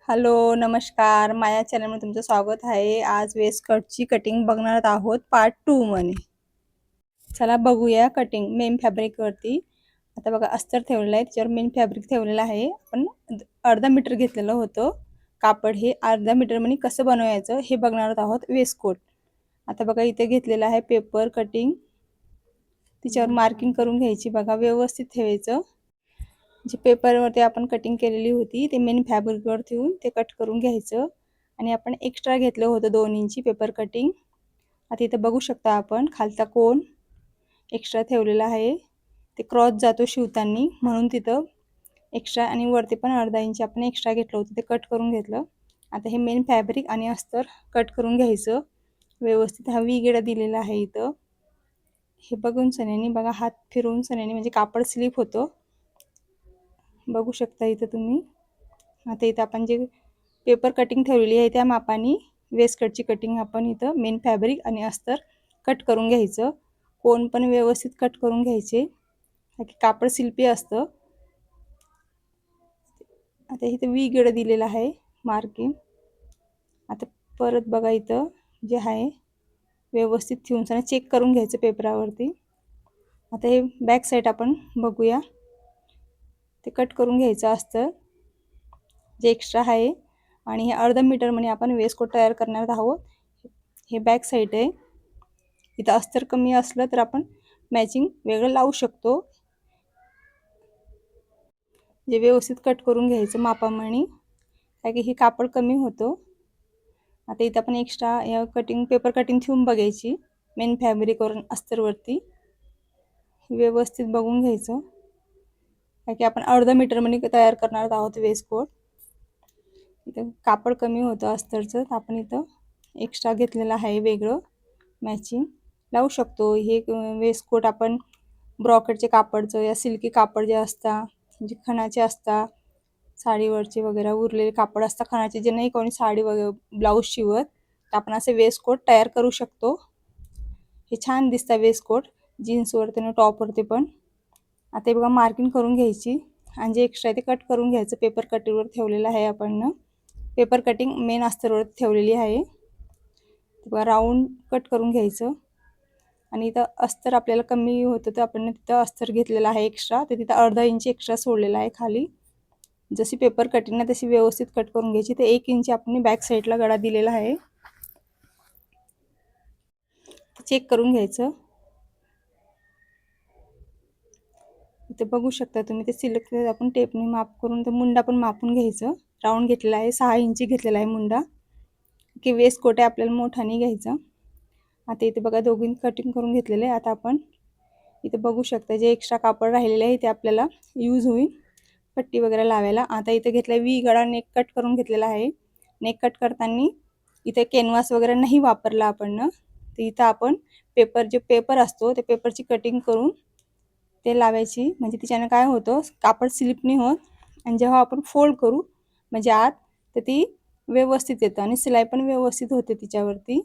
Hello, नमस्कार. माझ्या चॅनलमध्ये तुमचं स्वागत आहे. आज वेस्ट कटची कटिंग बघणार आहोत पार्ट 2 मध्ये. चला बघूया कटिंग मेन फॅब्रिकवरती. आता बघा अस्तर ठेवलेलं आहे, त्याच्यावर मेन फॅब्रिक ठेवलेलं आहे. आपण अर्धा मीटर घेतलेलं होतं कापड. हे अर्धा मीटर मध्ये कसं बनवायचं हे बघणार आहोत वेस्ट कोट. आता बघा इथे घेतलेलं आहे पेपर कटिंग, त्याच्यावर मार्किंग करून घ्यायची. बघा व्यवस्थित ठेवायचं. जे पेपरवरती आपण कटिंग केलेली होती ते मेन फॅब्रिकवर ठेवून ते कट करून घ्यायचं. आणि आपण एक्स्ट्रा घेतलं होतं 2 इंची पेपर कटिंग. आता इथं बघू शकता आपण खालचा कोन एक्स्ट्रा ठेवलेला आहे. ते क्रॉस जातो शिवताना, म्हणून तिथं एक्स्ट्रा आणि वरती पण अर्धा इंच आपण एक्स्ट्रा घेतलं होतं, ते कट करून घेतलं. आता हे मेन फॅब्रिक आणि अस्तर कट करून घ्यायचं व्यवस्थित. हा व्ही गेडा दिलेला आहे इथं. हे बघून सन्यानी बघा, हात फिरवून सन्यानी म्हणजे कापड स्लिप होतं. बघू शकता इथं तुम्ही. आता इथं आपण जे पेपर कटिंग ठेवलेली आहे त्या मापाने वेस्ट कटची कटिंग आपण इथं मेन फॅब्रिक आणि अस्तर कट करून घ्यायचं. कोन पण व्यवस्थित कट करून घ्यायचे, कापड शिल्पी असतं. आता इथं व्ही गेड दिलेला आहे मार्किंग. आता परत बघा इथं जे आहे व्यवस्थित ठेवून चेक करून घ्यायचं पेपरावरती. आता हे बॅक साईड आपण बघूया. ते कट करून घ्यायचं असतं जे एक्स्ट्रा आहे. आणि हे अर्धा मीटर मध्ये आपण वेस्ट कोट तयार करणार आहोत. हे बॅक साईड आहे. इथं अस्तर कमी असलं तर आपण मॅचिंग वेगळं लावू शकतो. जे व्यवस्थित कट करून घ्यायचं मापाप्रमाणे, कारण की हे कापड कमी होतं. आता इथं आपण एक्स्ट्रा या कटिंग पेपर कटिंग ठेवून बघायची मेन फॅब्रिकवरून अस्तरवरती. व्यवस्थित बघून घ्यायचं, कारण की आपण अर्धा मीटर मध्ये तयार करणार आहोत वेस्ट कोट. इथं कापड कमी होतं अस्तरचं, तर आपण इथं एक्स्ट्रा घेतलेलं आहे वेगळं मॅचिंग लावू शकतो. हे वेस्ट कोट आपण ब्रॉकेटचे कापडचं या सिल्की कापड जे असतात, म्हणजे खणाचे असतात, साडीवरचे वगैरे उरलेले कापड असतात खणाचे, जे नाही कोणी साडी वगैरे ब्लाऊज शिवत, तर आपण असे वेस्ट कोट तयार करू शकतो. हे छान दिसतं वेस्ट कोट जीन्सवरती आणि टॉपवरती पण. आता हे बघा मार्किंग करून घ्यायची आणि जे एक्स्ट्रा आहे ते कट करून घ्यायचं. पेपर कटिंगवर ठेवलेलं आहे आपण, पेपर कटिंग मेन अस्तरवर ठेवलेली आहे. बघा राऊंड कट करून घ्यायचं. आणि इथं अस्तर आपल्याला कमी होतं तर आपण तिथं अस्तर घेतलेलं आहे एक्स्ट्रा, तर तिथं अर्धा इंच एक्स्ट्रा सोडलेला आहे खाली. जशी पेपर कटिंग ना तशी व्यवस्थित कट करून घ्यायची. तर 1 इंच आपण बॅक साईडला गळा दिलेला आहे, चेक करून घ्यायचं. इथे बघू शकता तुम्ही, ते सिलेक्ट आपण टेपने माप करून ते मुंडा पण मापून घ्यायचं. राऊंड घेतलेला आहे, 6 इंची घेतलेला आहे मुंडा, की वेस्ट कोट आहे आपल्याला मोठाने घ्यायचा. आता इथे बघा दोघींनी कटिंग करून घेतलेलं आहे. आता आपण इथे बघू शकता जे एक्स्ट्रा कापड राहिलेलं आहे ते आपल्याला यूज होईल पट्टी वगैरे लावायला. आता इथे घेतला व्ही गळा, नेक कट करून घेतलेला आहे. नेक कट करताना इथे कॅनव्हास वगैरे नाही वापरला आपण, तर इथं आपण जे पेपर असतो त्या पेपरची कटिंग करून ते लावायची. म्हणजे तिच्याने काय होतं, कापड स्लिप नाही होत. आणि जेव्हा आपण फोल्ड करू म्हणजे आत, तर ती व्यवस्थित येतं आणि सिलाई पण व्यवस्थित होते तिच्यावरती.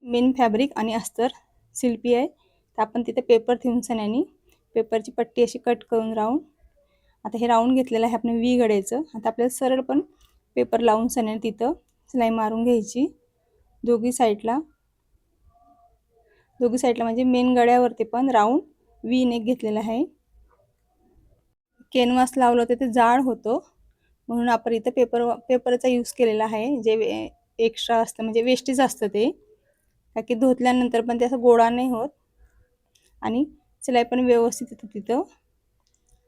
मेन फॅब्रिक आणि अस्तर शिल्पी आहे, तर आपण तिथे पेपर ठेवून सन्यानी पेपरची पट्टी अशी कट करून राऊंड. आता हे राऊंड घेतलेलं आहे आपण व्ही गड्याचं. आता आपल्याला सरळ पण पेपर लावून सन्यानी तिथं सिलाई मारून घ्यायची दोघी साईडला म्हणजे मेन गड्यावरती पण राऊंड व्ही नेक घेतलेला आहे. कॅनव्हास लावलं तर ते जाड होतं, म्हणून आपण इथं पेपरचा यूज केलेला आहे. जे एक्स्ट्रा असतं म्हणजे वेस्टेज असतं ते, कारण की धुतल्यानंतर पण ते असं गोळा नाही होत आणि सिलाई पण व्यवस्थित येतं तिथं.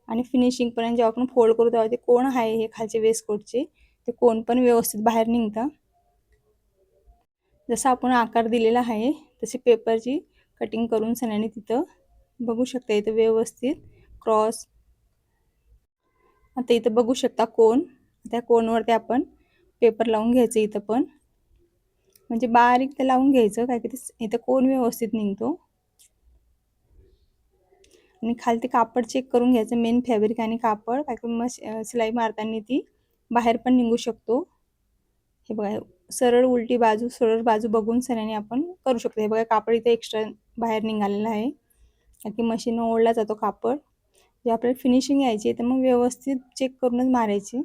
आणि फिनिशिंग पण जेव्हा आपण फोल्ड करू तेव्हा ते कोण आहे हे खालचे वेस्ट कोटचे, ते कोण पण व्यवस्थित बाहेर निघतं. जसं आपण आकार दिलेला आहे तशी पेपरची कटिंग करून सन्यानी तिथं बघू शकता इथं व्यवस्थित क्रॉस. आता इथं बघू शकता कोन, त्या कोनवरती आपण पेपर लावून घ्यायचं. इथं पण म्हणजे बारीक ते लावून घ्यायचं, काय की इथं कोन व्यवस्थित निघतो. आणि खाली ते कापड चेक करून घ्यायचं मेन फॅब्रिक आणि कापड, काय की सिलाई मारताना ती बाहेर पण निघू शकतो. हे बघा सरळ उलटी बाजू सरळ बाजू बघून सन्यानी आपण करू शकतो. हे बघा कापड इथे एक्स्ट्रा बाहेर निघालेलं आहे, कारण की मशीन ओढला जातो कापड. जे आपल्याला फिनिशिंग यायची तर मग व्यवस्थित चेक करूनच मारायची.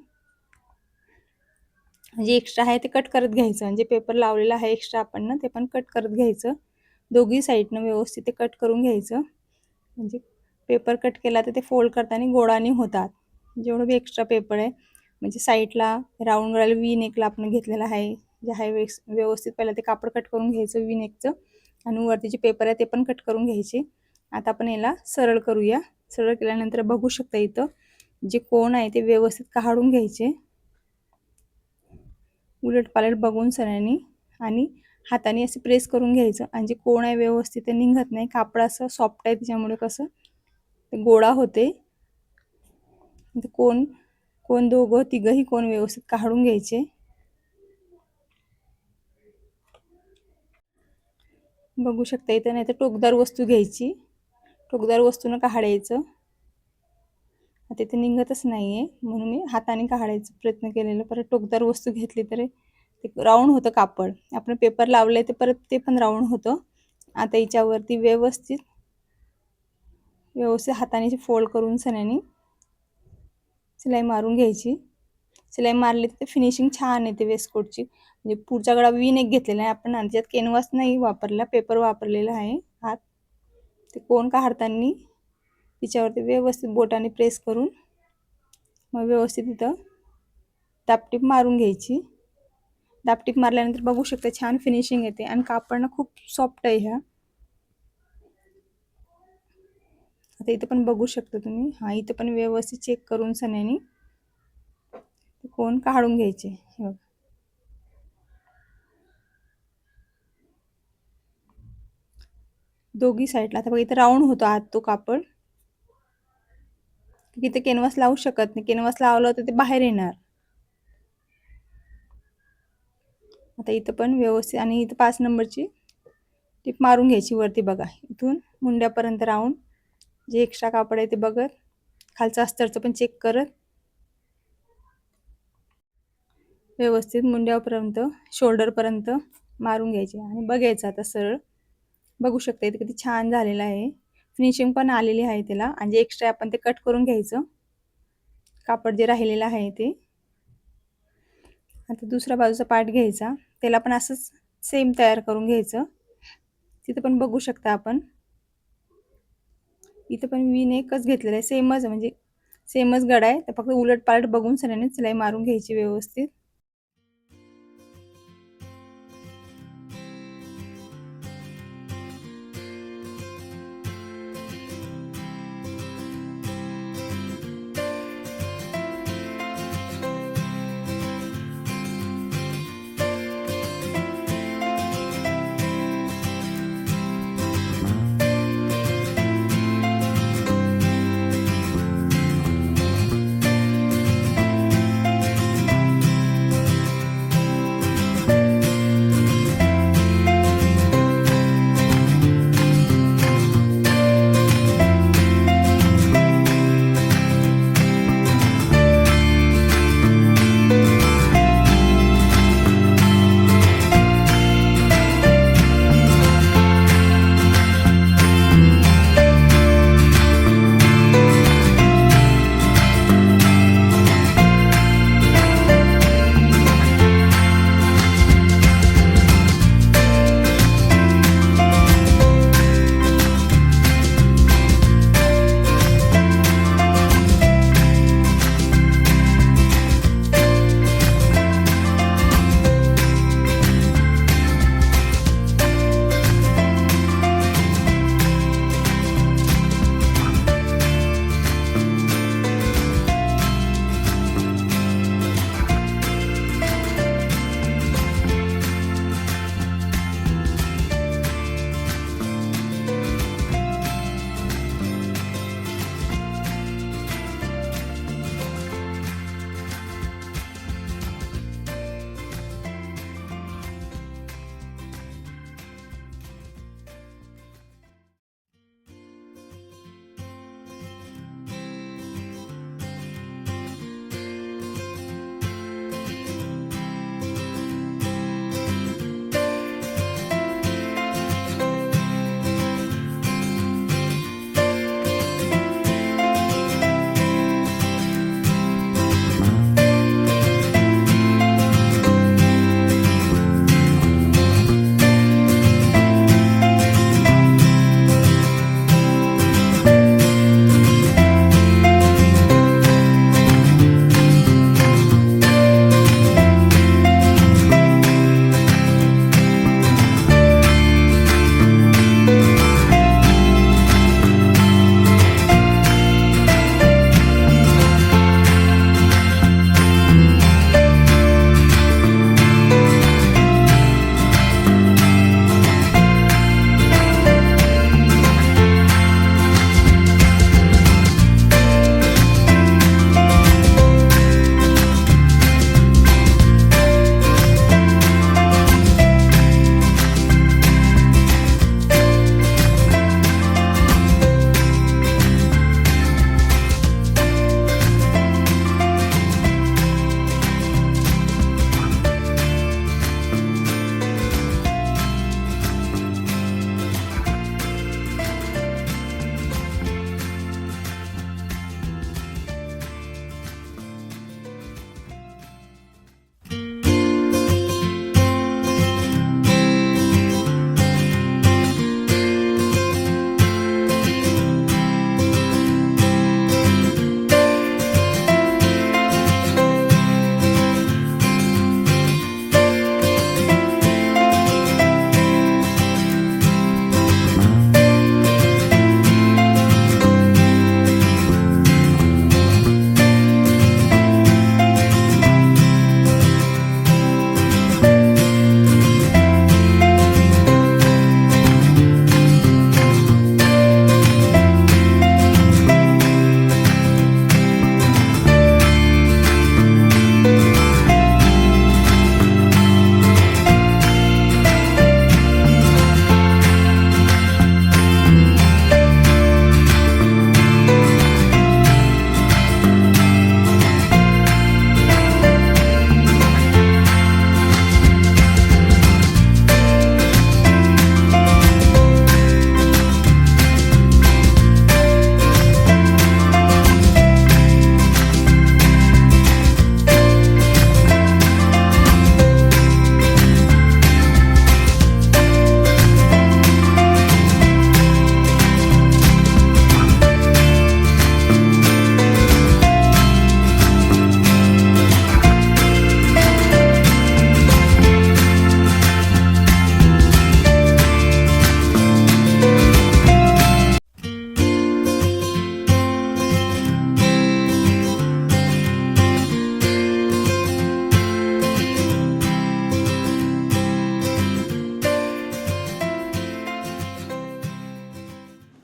जे एक्स्ट्रा आहे ते कट करत घ्यायचं. म्हणजे पेपर लावलेला आहे एक्स्ट्रा आपण ना ते पण कट करत घ्यायचं. दोघी साईडनं व्यवस्थित ते कट करून घ्यायचं. म्हणजे पेपर कट केला तर ते फोल्ड करताना गोळा नाही होतात. जेवढं बी एक्स्ट्रा पेपर आहे म्हणजे साईडला राऊंड गळ्याला वी नेकला आपण घेतलेला आहे. जे आहे व्यवस्थित पहिलं ते कापड कट करून घ्यायचं वी नेकचं आणि वरती जे पेपर आहे ते पण कट करून घ्यायचे. आता आपण याला सरळ करूया. सरळ केल्यानंतर बघू शकता इथं जे कोण आहे ते व्यवस्थित काढून घ्यायचे. उलटपालट बघून सरांनी आणि हाताने असे प्रेस करून घ्यायचं आणि जे कोण आहे व्यवस्थित ते निघत नाही. कापड असं सॉफ्ट आहे त्याच्यामुळे कसं ते गोळा होते. कोण कोण दोघं तिघंही कोण व्यवस्थित काढून घ्यायचे. बघू शकता इथं. नाही तर टोकदार वस्तू घ्यायची. टोकदार वस्तूनं काढायचं. आता इथे निघतच नाहीये म्हणून मी हाताने काढायचा प्रयत्न केलेला. परत टोकदार वस्तू घेतली तर ते राऊंड होतं कापड. आपण पेपर लावलंय ते परत ते पण राऊंड होतं. आता याच्यावरती व्यवस्थित हाताने फोल्ड करून सन्याने सिलाई मारून घ्यायची. सिलाई मारली तर फिनिशिंग छान येते वेस्टकोटची. म्हणजे पुढचा गळा वी नेक घेतलेला आहे आपण आणि त्यात कॅनव्हास नाही वापरला, पेपर वापरलेला आहे. हात ते कोण काढताना तिच्यावरती व्यवस्थित बोटाने प्रेस करून मग व्यवस्थित इथं दापटीप मारून घ्यायची. दापटीप मारल्यानंतर बघू शकता छान फिनिशिंग येते आणि कापड खूप सॉफ्ट आहे ह्या. आता इथं पण बघू शकता तुम्ही. हा इथं पण व्यवस्थित चेक करून सन्याने कोण काढून घ्यायचे. दोघी साईडला. आता बघा इथं राऊंड होतो आत तो कापड. इथे कॅनव्हास लावू शकत नाही. कॅनव्हास लावलं तर ते बाहेर येणार. आता इथं पण व्यवस्थित आणि इथं 5 नंबरची टीप मारून घ्यायची वरती बघा. इथून मुंड्यापर्यंत राऊंड जे एक्स्ट्रा कापड आहे ते बघत खालचं अस्तरचं पण चेक करत व्यवस्थित मुंड्यापर्यंत शोल्डरपर्यंत मारून घ्यायचे आणि बघायचं आता सरळ. बघू शकता इथे किती छान झालेलं आहे. फिनिशिंग पण आलेली आहे त्याला आणि जे एक्स्ट्रा आपण ते कट करून घ्यायचं कापड जे राहिलेलं आहे ते. आता दुसऱ्या बाजूचा पार्ट घ्यायचा. त्याला पण असंच सेम तयार करून घ्यायचं. तिथं पण बघू शकता आपण इथं पण वी नेकच घेतलेला आहे. सेमच म्हणजे सेमच गळा आहे. तर फक्त उलट पालट बघून सगळ्यांनी सिलाई मारून घ्यायची व्यवस्थित.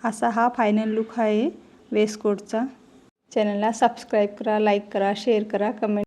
असा हा फायनल लुक आहे वेस्ट कोटचा. चॅनलला सबस्क्राईब करा, लाईक करा, शेअर करा, कमेंट